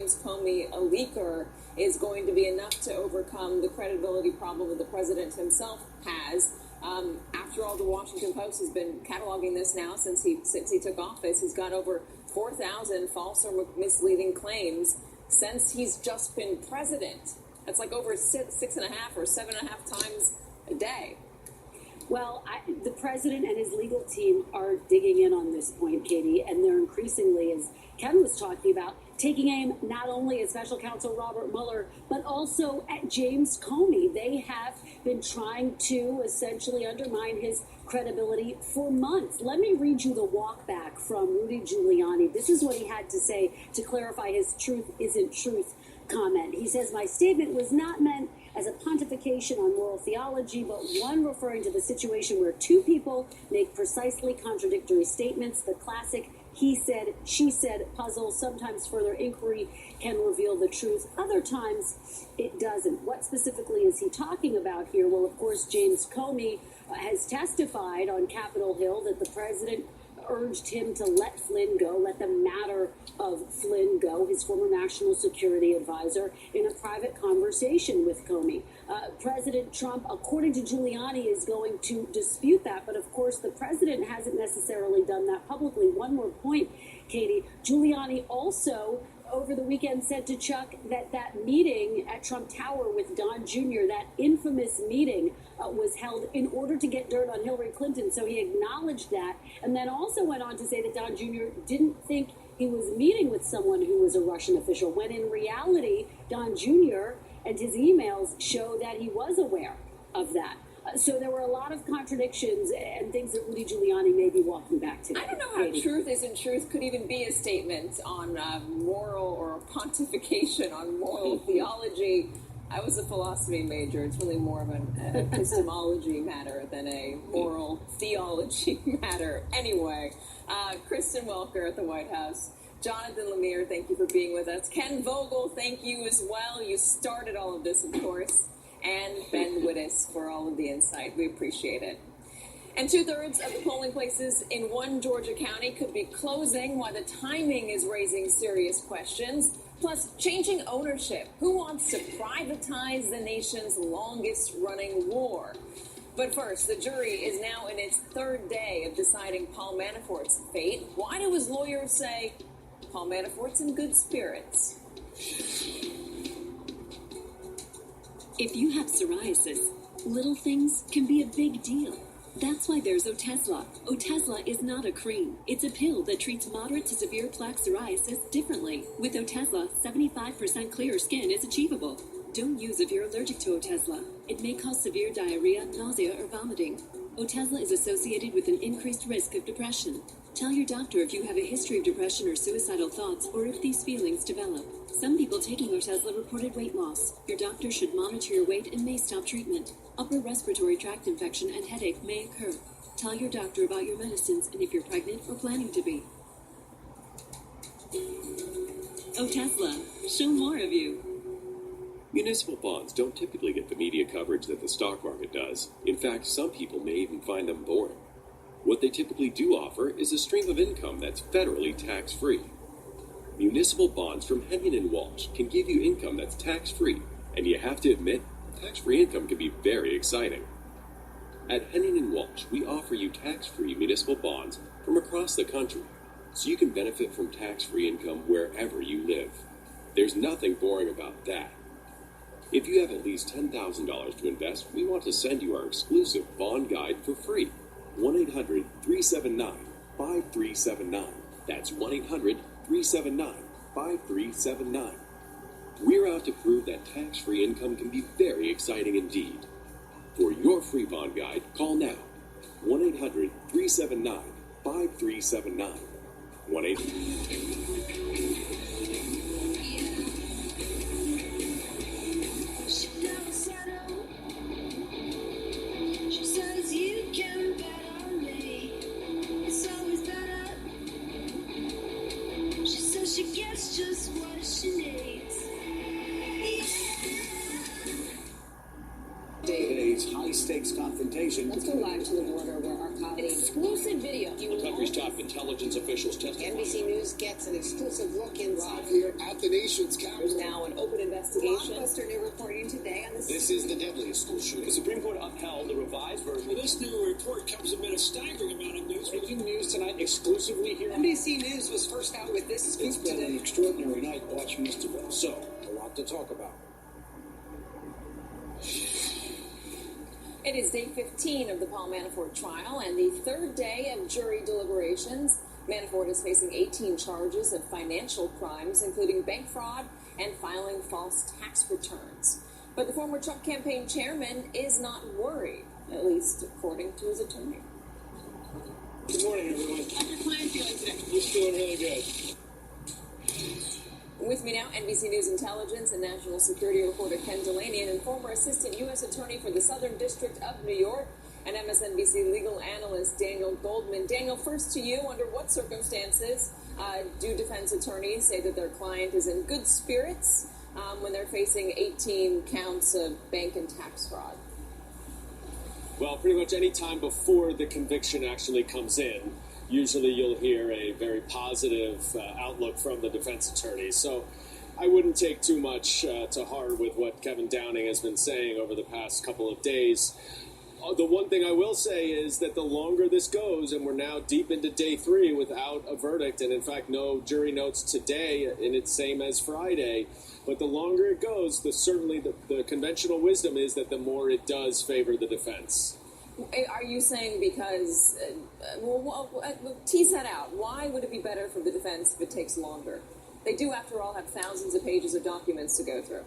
James Comey, a leaker, is going to be enough to overcome the credibility problem that the president himself has. After all, the Washington Post has been cataloging this now since he took office. He's got over 4,000 false or misleading claims since he's just been president. That's like over 6.5 or 7.5 times a day. Well, the president and his legal team are digging in on this point, Katie, and they're increasingly, as Kevin was talking about, taking aim not only at special counsel Robert Mueller, but also at James Comey. They have been trying to essentially undermine his credibility for months. Let me read you the walk back from Rudy Giuliani. This is what he had to say to clarify his truth isn't truth comment. He says, "My statement was not meant as a pontification on moral theology, but one referring to the situation where two people make precisely contradictory statements. The classic he said, she said puzzle. Sometimes further inquiry can reveal the truth. Other times it doesn't." What specifically is he talking about here? Well, of course, James Comey has testified on Capitol Hill that the president urged him to let Flynn go, let the matter of Flynn go, his former national security advisor, in a private conversation with Comey. President Trump, according to Giuliani, is going to dispute that, but of course the president hasn't necessarily done that publicly. One more point, Katie. Giuliani also over the weekend said to Chuck that meeting at Trump Tower with Don Jr., that infamous meeting, was held in order to get dirt on Hillary Clinton. So he acknowledged that, and then also went on to say that Don Jr. didn't think he was meeting with someone who was a Russian official, when in reality, Don Jr. and his emails show that he was aware of that. So there were a lot of contradictions and things that Rudy Giuliani may be walking back to. I don't know how truth isn't truth could even be a statement on moral or pontification on moral theology. I was a philosophy major. It's really more of an epistemology matter than a moral theology matter. Anyway, Kristen Welker at the White House. Jonathan Lemire, thank you for being with us. Ken Vogel, thank you as well. You started all of this, of course. And Ben Wittes for all of the insight. We appreciate it. And 2/3 of the polling places in one Georgia county could be closing, while the timing is raising serious questions. Plus, changing ownership. Who wants to privatize the nation's longest-running war? But first, the jury is now in its third day of deciding Paul Manafort's fate. Why do his lawyers say Paul Manafort's in good spirits? If you have psoriasis, little things can be a big deal. That's why there's Otezla. Otezla is not a cream. It's a pill that treats moderate to severe plaque psoriasis differently. With Otezla, 75% clearer skin is achievable. Don't use if you're allergic to Otezla. It may cause severe diarrhea, nausea, or vomiting. Otezla is associated with an increased risk of depression. Tell your doctor if you have a history of depression or suicidal thoughts, or if these feelings develop. Some people taking Otezla reported weight loss. Your doctor should monitor your weight and may stop treatment. Upper respiratory tract infection and headache may occur. Tell your doctor about your medicines and if you're pregnant or planning to be. Otezla, show more of you. Municipal bonds don't typically get the media coverage that the stock market does. In fact, some people may even find them boring. What they typically do offer is a stream of income that's federally tax-free. Municipal bonds from Hennion & Walsh can give you income that's tax-free, and you have to admit, tax-free income can be very exciting. At Hennion & Walsh, we offer you tax-free municipal bonds from across the country, so you can benefit from tax-free income wherever you live. There's nothing boring about that. If you have at least $10,000 to invest, we want to send you our exclusive bond guide for free. 1-800-379-5379. That's 1-800-379-5379. We're out to prove that tax-free income can be very exciting indeed. For your free bond guide, call now. 1-800-379-5379. 1-800... Today's high high-stakes confrontation. Let's go live to the border where our colleague... Exclusive video. The country's top intelligence officials testify. NBC News gets an exclusive look inside. Live here at the nation's capital. There's now an open investigation. Blockbuster new reporting today on This is the deadliest school shooting. The Supreme Court upheld the revised version. This new report comes amid a staggering amount of news. Breaking news tonight exclusively here. NBC News was first out with this scoop It's been today. an extraordinary night watching this develop. So, a lot to talk about. It is day 15 of the Paul Manafort trial and the third day of jury deliberations. Manafort is facing 18 charges of financial crimes, including bank fraud and filing false tax returns. But the former Trump campaign chairman is not worried, at least according to his attorney. Good morning, everyone. How's your client feeling today? He's doing really good. With me now, NBC News intelligence and national security reporter Ken Delaney and former assistant U.S. attorney for the Southern District of New York and MSNBC legal analyst Daniel Goldman. Daniel, first to you, under what circumstances do defense attorneys say that their client is in good spirits when they're facing 18 counts of bank and tax fraud? Well, pretty much any time before the conviction actually comes in, usually you'll hear a very positive outlook from the defense attorney. So I wouldn't take too much to heart with what Kevin Downing has been saying over the past couple of days. The one thing I will say is that the longer this goes, and we're now deep into day 3 without a verdict, and in fact no jury notes today, and it's same as Friday, but the longer it goes, certainly the conventional wisdom is that the more it does favor the defense. Are you saying because, tease that out. Why would it be better for the defense if it takes longer? They do, after all, have thousands of pages of documents to go through.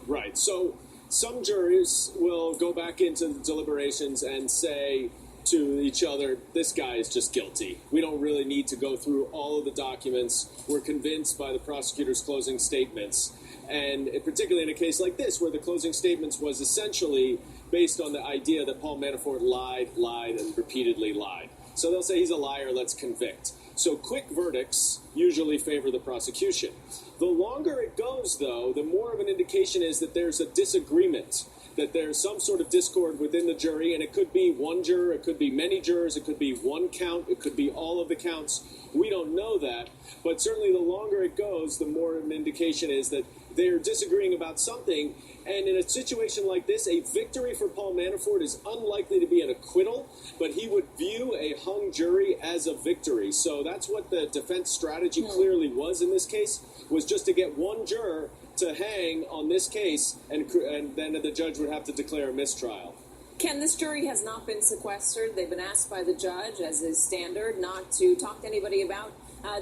Right. So some juries will go back into the deliberations and say to each other, this guy is just guilty. We don't really need to go through all of the documents. We're convinced by the prosecutor's closing statements. And particularly in a case like this, where the closing statements was essentially based on the idea that Paul Manafort lied, and repeatedly lied. So they'll say he's a liar, let's convict. So quick verdicts usually favor the prosecution. The longer it goes, though, the more of an indication is that there's a disagreement, that there's some sort of discord within the jury, and it could be one juror, it could be many jurors, it could be one count, it could be all of the counts. We don't know that, but certainly the longer it goes, the more of an indication is that they're disagreeing about something. And in a situation like this, a victory for Paul Manafort is unlikely to be an acquittal, but he would view a hung jury as a victory. So that's what the defense strategy clearly was in this case, was just to get one juror to hang on this case, and then the judge would have to declare a mistrial. Ken, this jury has not been sequestered. They've been asked by the judge, as is standard, not to talk to anybody about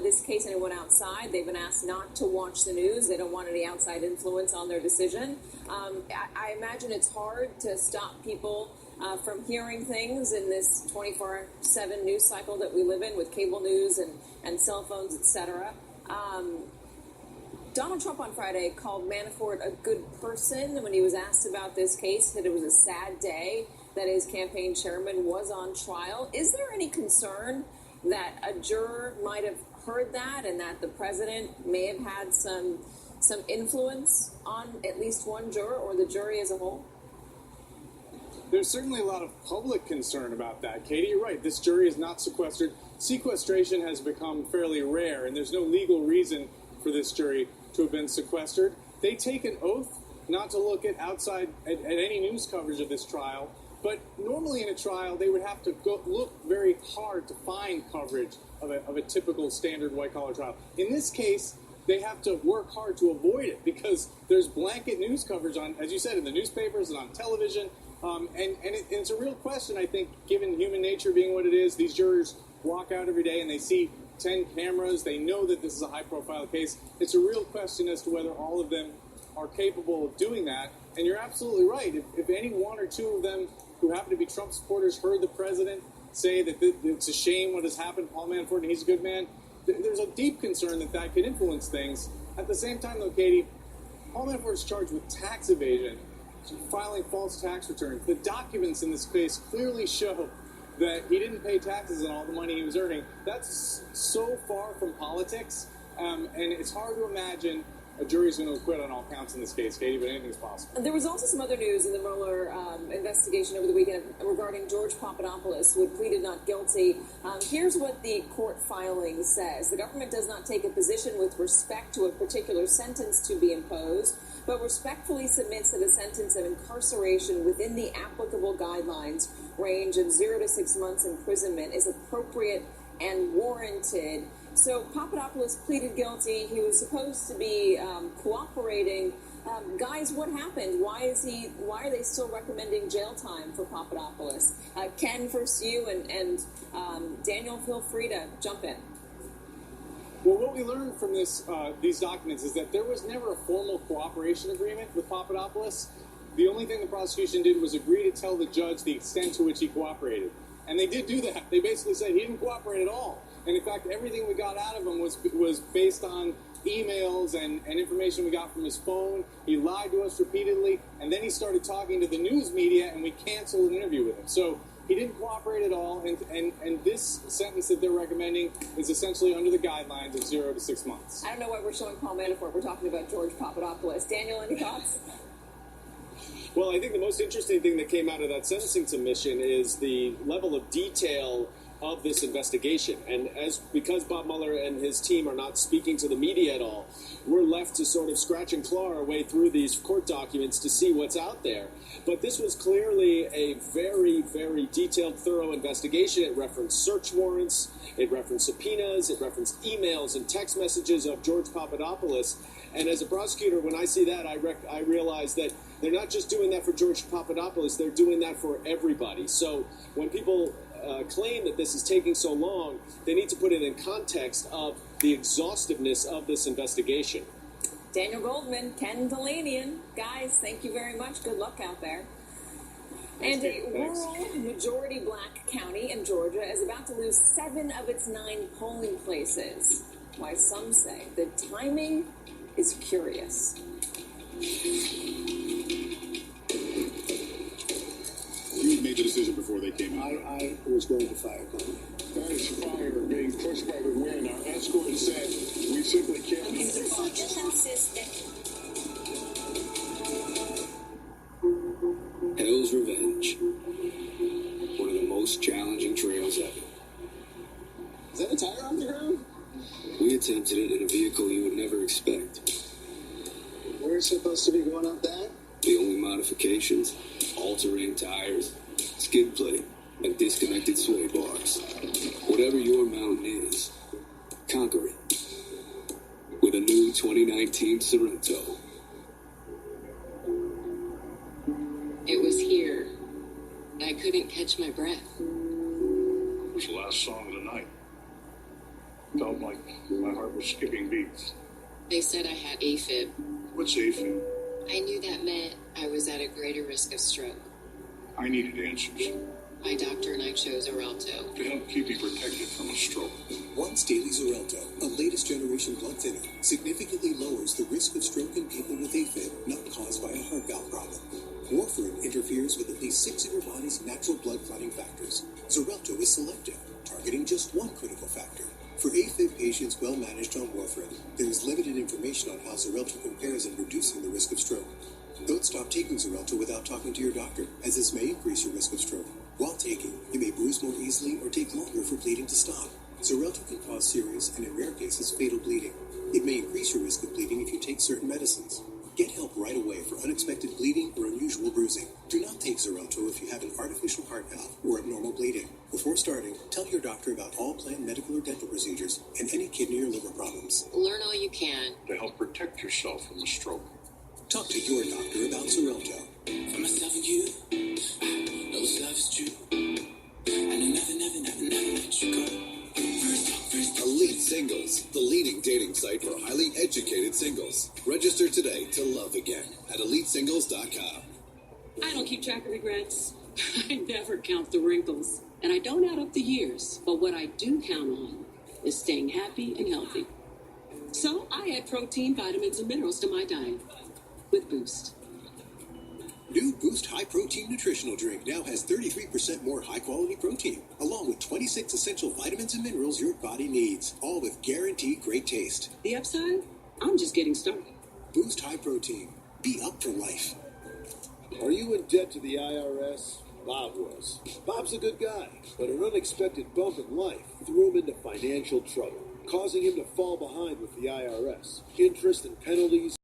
this case, anyone outside. They've been asked not to watch the news. They don't want any outside influence on their decision. I imagine it's hard to stop people from hearing things in this 24/7 news cycle that we live in with cable news and cell phones, etc. Donald Trump on Friday called Manafort a good person when he was asked about this case, said it was a sad day that his campaign chairman was on trial. Is there any concern that a juror might have heard that and that the president may have had some influence on at least one juror or the jury as a whole? There's certainly a lot of public concern about that. Katie, you're right. This jury is not sequestered. Sequestration has become fairly rare, and there's no legal reason for this jury to have been sequestered. They take an oath not to look at any news coverage of this trial, but normally in a trial, they would have to look very hard to find coverage of a typical standard white-collar trial. In this case, they have to work hard to avoid it because there's blanket news coverage on, as you said, in the newspapers and on television. It's a real question, I think, given human nature being what it is. These jurors walk out every day and they see 10 cameras. They know that this is a high-profile case. It's a real question as to whether all of them are capable of doing that. And you're absolutely right. If any one or two of them who happen to be Trump supporters heard the president say that it's a shame what has happened to Paul Manafort and he's a good man, there's a deep concern that could influence things. At the same time, though, Katie, Paul Manafort is charged with tax evasion, filing false tax returns. The documents in this case clearly show that he didn't pay taxes on all the money he was earning. That's so far from politics, and it's hard to imagine a jury's going to acquit on all counts in this case, Katie, but anything's possible. There was also some other news in the Mueller investigation over the weekend regarding George Papadopoulos, who had pleaded not guilty. Here's what the court filing says. The government does not take a position with respect to a particular sentence to be imposed, but respectfully submits that a sentence of incarceration within the applicable guidelines range of 0 to 6 months imprisonment is appropriate and warranted. So Papadopoulos pleaded guilty. He was supposed to be cooperating. Guys, what happened? Why are they still recommending jail time for Papadopoulos? Ken, first you, and Daniel, feel free to jump in. Well, what we learned from these documents is that there was never a formal cooperation agreement with Papadopoulos. The only thing the prosecution did was agree to tell the judge the extent to which he cooperated. And they did do that. They basically said he didn't cooperate at all. And in fact, everything we got out of him was based on emails and information we got from his phone. He lied to us repeatedly, and then he started talking to the news media, and we canceled an interview with him. So he didn't cooperate at all, and this sentence that they're recommending is essentially under the guidelines of 0 to 6 months. I don't know why we're showing Paul Manafort. We're talking about George Papadopoulos. Daniel, any thoughts? Well, I think the most interesting thing that came out of that sentencing submission is the level of detail of this investigation. And because Bob Mueller and his team are not speaking to the media at all, we're left to sort of scratch and claw our way through these court documents to see what's out there. But this was clearly a very, very detailed, thorough investigation. It referenced search warrants, it referenced subpoenas, it referenced emails and text messages of George Papadopoulos. And as a prosecutor, when I see that, I realize that they're not just doing that for George Papadopoulos, they're doing that for everybody. So when people claim that this is taking so long, they need to put it in context of the exhaustiveness of this investigation. Daniel Goldman, Ken Talanian. Guys, thank you very much. Good luck out there. And a rural, majority black county in Georgia is about to lose 7 of its 9 polling places. Why some say the timing is curious. You made the decision before they came in. I was going to fire Congress. That is fire being pushed by the wind. Our escort said we simply can't. Hell's Revenge. One of the most challenging trails ever. Is that a tire on the ground? We attempted it in a vehicle you would never expect. We're supposed to be going up that? The only modifications, all-terrain tires, skid plate, and disconnected sway bars. Whatever your mountain is, conquer it. With a new 2019 Sorrento. It was here. I couldn't catch my breath. It was the last song of the night. Felt like my heart was skipping beats. They said I had AFib. What's AFib? I knew that meant I was at a greater risk of stroke. I needed answers. My doctor and I chose Xarelto to help keep you protected from a stroke. Once daily Xarelto, a latest generation blood thinner, significantly lowers the risk of stroke in people with AFib not caused by a heart valve problem. Warfarin interferes with at least 6 of your body's natural blood clotting factors. Xarelto is selective, targeting just one critical factor. For AFib patients well managed on warfarin, there is limited information on how Xarelto compares in reducing the risk of stroke. Don't stop taking Xarelto without talking to your doctor, as this may increase your risk of stroke. While taking, you may bruise more easily or take longer for bleeding to stop. Xarelto can cause serious and, in rare cases, fatal bleeding. It may increase your risk of bleeding if you take certain medicines. Get help right away for unexpected bleeding or unusual bruising. Do not take Xarelto if you have an artificial heart valve or abnormal bleeding. Before starting, tell your doctor about all planned medical or dental procedures and any kidney or liver problems. Learn all you can to help protect yourself from a stroke. Talk to your doctor about Xarelto. For myself and you, I know this love is true. I know never let you go. Elite Singles, the leading dating site for highly educated singles. Register today to love again at elitesingles.com. I don't keep track of regrets. I never count the wrinkles. And I don't add up the years. But what I do count on is staying happy and healthy. So I add protein, vitamins, and minerals to my diet with Boost. New Boost High Protein Nutritional Drink now has 33% more high-quality protein, along with 26 essential vitamins and minerals your body needs, all with guaranteed great taste. The upside? I'm just getting started. Boost High Protein. Be up for life. Are you in debt to the IRS? Bob was. Bob's a good guy, but an unexpected bump in life threw him into financial trouble, causing him to fall behind with the IRS. Interest and penalties.